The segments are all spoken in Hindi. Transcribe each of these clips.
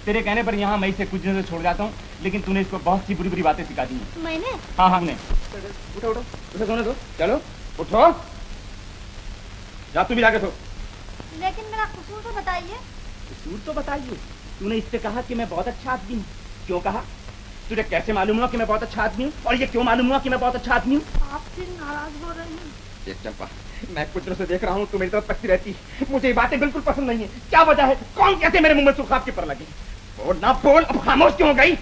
तेरे कहने पर यहाँ मैं इसे कुछ दिनों से छोड़ जाता हूँ, लेकिन तूने इसको बहुत सी बुरी बुरी बातें सिखा दी हैं। मैंने? हाँ हमने। उठो उठो, उसे सोने दो, चलो उठो, जा तू भी जाके सो। लेकिन मेरा कसूर तो बताइए। कसूर तो बताइए। तूने इससे कहा कि मैं बहुत अच्छा आदमी हूँ। क्यों कहा? तुझे कैसे मालूम हुआ कि मैं बहुत अच्छा आदमी हूँ? और ये क्यों मालूम हुआ कि मैं बहुत अच्छा आदमी हूँ? आप फिर नाराज हो रहे हैं। देख चंपा, मैं कुछ दिनों से देख रहा हूँ तू मेरी तरफ तकती रहती है। मुझे ये बातें बिल्कुल पसंद नहीं है। क्या वजह है? कौन कैसे मेरे मुंह में सुर्खाब के पर लगे? बोल ना बोल, अब खामोश क्यों हो गई?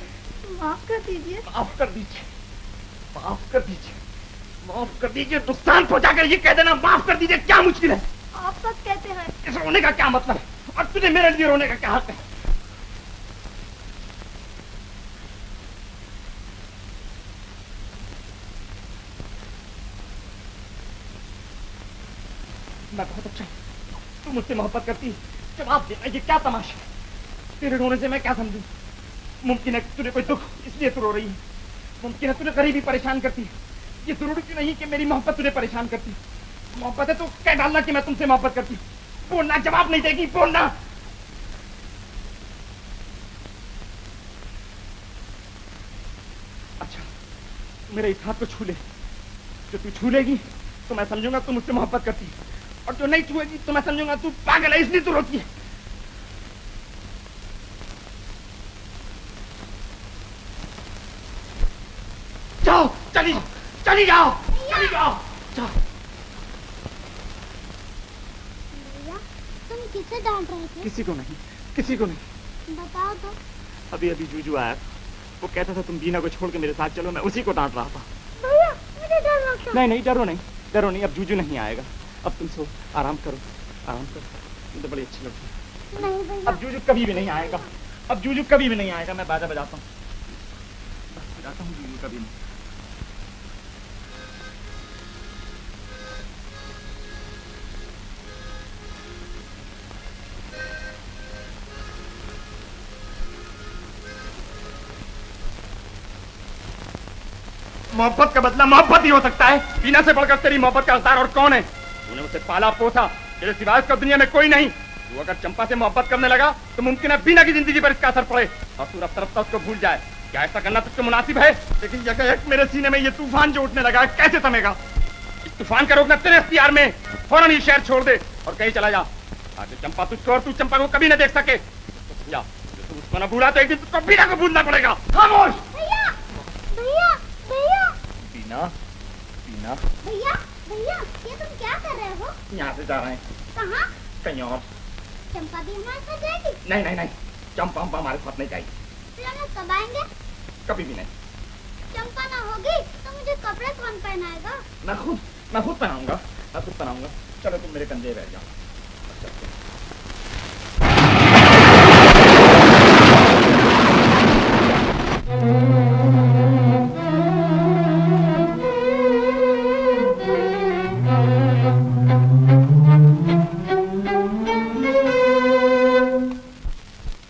माफ कर दीजिए। माफ कर दीजिए, माफ कर दीजिए, माफ कर दीजिए। नुकसान पहुंचाकर ये कह देना माफ कर दीजिए, क्या मुश्किल है? आप सच कहते हैं। इस रोने का क्या मतलब है? और तुझे मेरे लिए रोने का क्या हक है? मैं बहुत अच्छा हूं। तू मुझसे मोहब्बत करती है, जवाब देना। ये क्या तमाशा है? तेरे रोने से मैं क्या समझूं? मुमकिन है तुझे कोई दुख इसलिए तू रो रही है। मुमकिन है तुझे गरीबी परेशान करती है। ये जरूरी नहीं कि मेरी मोहब्बत तुझे परेशान करती है। मोहब्बत है तो कह डालना कि मैं तुमसे मोहब्बत करती हूँ। बोलना, जवाब नहीं देगी, बोलना। अच्छा, मेरे इस हाथ को छू ले। जो तू छू लेगी तो मैं समझूंगा तू मुझसे मोहब्बत करती है, और जो नहीं छुएगी तो मैं समझूंगा तू पागल है, इसलिए तू रोती है। जाओ, चली जाओ, चली जाओ, चली जाओ, जाओ। भैया, तुम किसे डांट रहे थे? किसी को नहीं, किसी को नहीं। बताओ तो। अभी अभी जूजू आया, वो कहता था तुम बीना को छोड़ के मेरे साथ चलो, मैं उसी को डांट रहा था। भैया, मुझे डर लगता है। नहीं नहीं, डरो नहीं, डरो नहीं। अब जूजू नहीं आएगा। अब तुम सो, आराम करो, आराम करो। तुम तो बड़ी अच्छी लड़की। नहीं भैया। अब जूजू कभी भी नहीं आएगा। अब जूजू कभी भी नहीं आएगा। मैं बाजा बजाता हूँ, बजाता हूँ। जूजू कभी नहीं। मोहब्बत का बदला मोहब्बत ही हो सकता है। बीना से बढ़कर तेरी मोहब्बत का हकदार और कौन है? तूने उसे पाला पोसा, तेरे सिवाय उसका दुनिया में कोई नहीं। तू अगर चंपा से मोहब्बत करने लगा तो मुमकिन है बीना की जिंदगी पर इसका असर पड़े और तू रफ्ता रफ्ता उसको भूल जाए। क्या ऐसा करना तुझको मुनासिब है? लेकिन यकायक मेरे सीने में ये तूफान जो उठने लगा है, कैसे थमेगा? इस तूफान का रोकना तेरे इख्तियार में। फौरन ये शहर छोड़ दे और कहीं चला जा, आगे चंपा तुझको और तू चंपा को कभी न देख सके। जा, तू उसको न भूला तो एक दिन तुझको बीना को भूलना पड़ेगा। खामोश। भैया, भैया, भैया। बीना, बीना। भैया, भैया, ये तुम क्या कर रहे हो? यहाँ से जा रहे हैं। कहाँ? कहीं और। चंपा भी हमारे साथ जाएगी? नहीं नहीं नहीं, चंपा वंपा हमारे साथ नहीं जाएगी। फिर हम लोग कब आएंगे? कभी भी नहीं। चंपा ना होगी तो मुझे कपड़े कौन पहनाएगा? मैं खुद पहनाऊंगा, मैं खुद पहनाऊंगा। चलो तुम मेरे कंधे बैठ जाओ।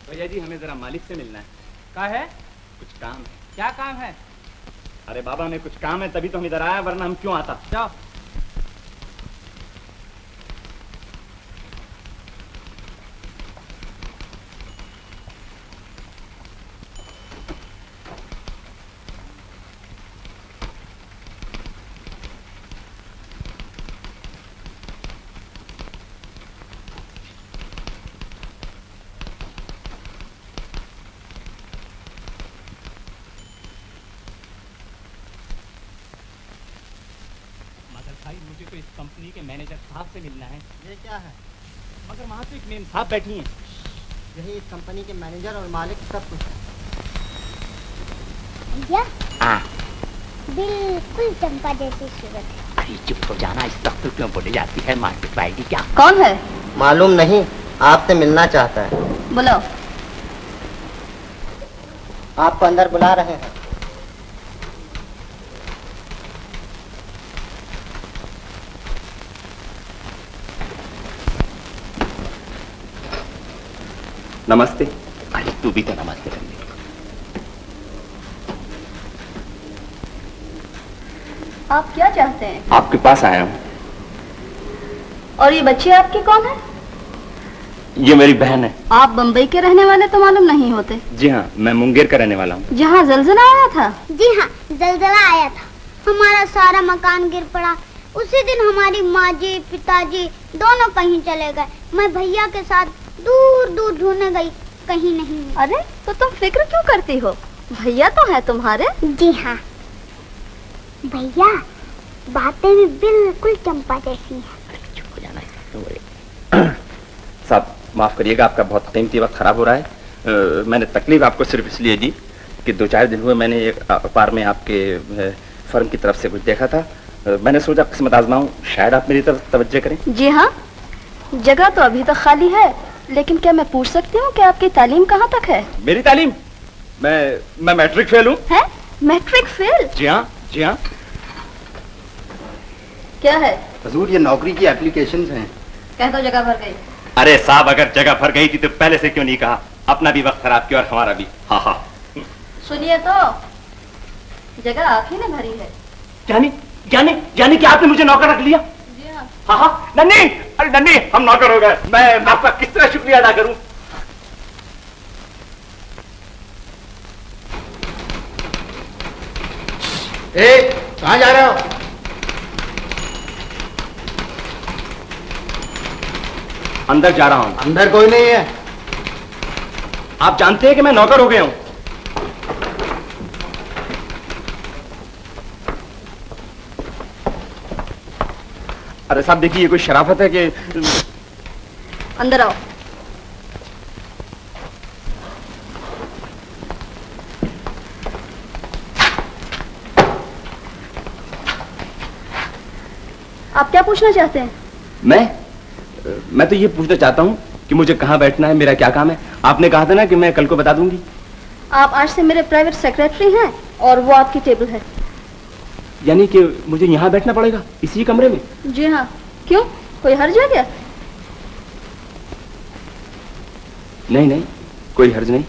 भैया जी, हमें जरा मालिक से मिलना है। क्या है? कुछ काम है। क्या काम है? अरे बाबा, हमें कुछ काम है तभी तो हम इधर आया, वरना हम क्यों आता। जाओ। मुझे तो इस कंपनी के मैनेजर साहब से मिलना है। ये क्या है? मगर वहाँ तो एक मेम साहब बैठी हैं। यही इस कंपनी के मैनेजर और मालिक सब कुछ है। भैया, बिल्कुल चंपा जैसी सूरत है। अरे चुप हो जाना, इस वक्त क्यों बोली जाती है? मार्केट पाएगी क्या? कौन है? मालूम नहीं, आपसे मिलना चाहता है। बुलाओ। आपको अंदर बुला रहे हैं। नमस्ते। अरे तू भी तो नमस्ते करने। आप क्या चाहते हैं? आपके पास आया हूँ। और ये बच्चे आपके कौन है? ये मेरी बहन है। आप बम्बई के रहने वाले तो मालूम नहीं होते। जी हाँ, मैं मुंगेर का रहने वाला हूँ। जहाँ जलजला आया था। जी हाँ, जलजला आया था, हमारा सारा मकान गिर पड़ा। उसी दिन हमारी माँ जी पिताजी दोनों कहीं चले गए। मैं भैया के साथ दूर दूर ढूंढने गई, कहीं नहीं। अरे तो तुम फिक्र क्यों करती हो, भैया तो है तुम्हारे। जी हाँ भैया, बातें भी बिल्कुल चंपा जैसी हैं। साहब माफ करिएगा, आपका बहुत कीमती वक्त खराब हो रहा है। मैंने तकलीफ आपको सिर्फ इसलिए दी कि 2-4 दिन हुए मैंने एक अखबार में आपके फर्म की तरफ से कुछ देखा था। मैंने सोचा किस्मत आजमाऊं, शायद आप मेरी तरफ तवज्जो करें। जी हाँ, जगह तो अभी तक खाली है, लेकिन क्या मैं पूछ सकती हूँ कि आपकी तालीम कहाँ तक है। मेरी तालीम, मैं मैट्रिक फेल हूँ। है? Matric fail? जी हाँ, जी हाँ। क्या है? हजूर ये नौकरी की एप्लीकेशंस हैं। कह दो जगह भर गई। अरे साहब, अगर जगह भर गई थी तो पहले से क्यों नहीं कहा? अपना भी वक्त खराब किया और हमारा भी। हाँ हाँ। सुनिए तो, जगह आप ही ने भरी है। यानी कि आपने मुझे नौकर रख लिया? जी हाँ। हाँ हाँ। नन्ही, अरे नन्ही, हम नौकर हो गए। मैं आपका किस तरह शुक्रिया अदा करूं? कहाँ जा रहे हो? अंदर जा रहा हूं। अंदर कोई नहीं है। आप जानते हैं कि मैं नौकर हो गया हूं। अरे साहब देखिए, ये कोई शराफत है कि अंदर आओ। आप क्या पूछना चाहते हैं? मैं तो ये पूछना चाहता हूँ कि मुझे कहाँ बैठना है, मेरा क्या काम है। आपने कहा था ना कि मैं कल को बता दूंगी। आप आज से मेरे प्राइवेट सेक्रेटरी हैं और वो आपकी टेबल है। यानी कि मुझे यहाँ बैठना पड़ेगा, इसी कमरे में? जी हाँ। क्यों, कोई हर्ज है क्या? नहीं, कोई हर्ज नहीं।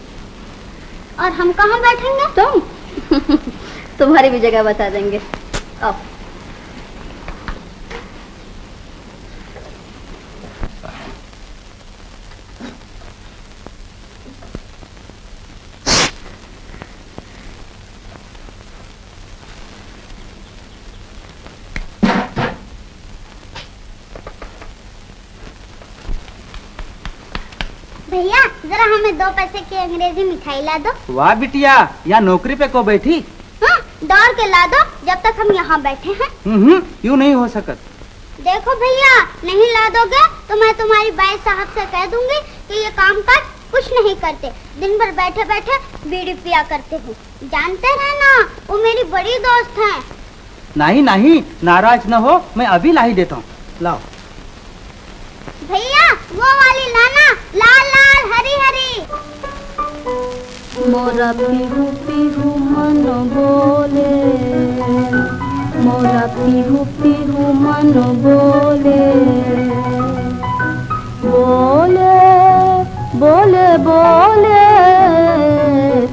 और हम कहाँ बैठेंगे? तुम तुम्हारी भी जगह बता देंगे। आओ। भैया जरा हमें 2 पैसे की अंग्रेजी मिठाई ला दो। वाह बिटिया, यहाँ नौकरी पे को बैठी? हाँ, दौड़ के ला दो जब तक हम यहाँ बैठे हैं। क्यों नहीं हो सकत? देखो भैया, नहीं ला दोगे तो मैं तुम्हारी बाई साहब से कह दूंगी कि ये काम काज कुछ नहीं करते, दिन भर बैठे बैठे बीड़ी पिया करते हो। जानते रहना, वो मेरी बड़ी दोस्त है। नहीं, नाराज न हो, मैं अभी ला ही देता हूँ। लाओ भैया, वो वाली लाना, लाल लाल हरी हरी। मोरा पीहू पीहू मन बोले, मोरा पीहू पीहू मन बोले, बोले बोले बोले,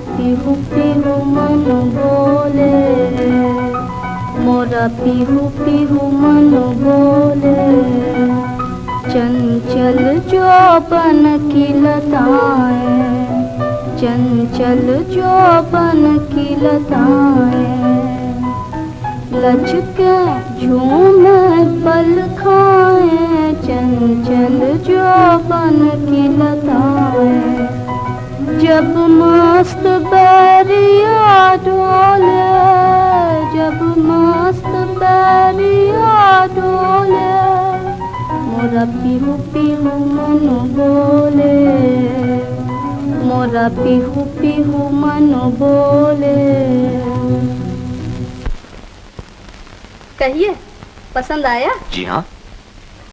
पीहू पीहू मन बोले, मोरा पीहू पीहू मन बोले। चंचल जोबन की लताएं, चंचल जोबन की लताएं, लचके झूमे पल खाएं, चंचल जोबन की लताएं। जब मस्त बैरिया डोले, जब मस्त बैरिया डोले, मोरा पीहू पीहू मन बोले, मोरा पीहू पीहू मन बोले। कहिए, पसंद आया? जी हाँ।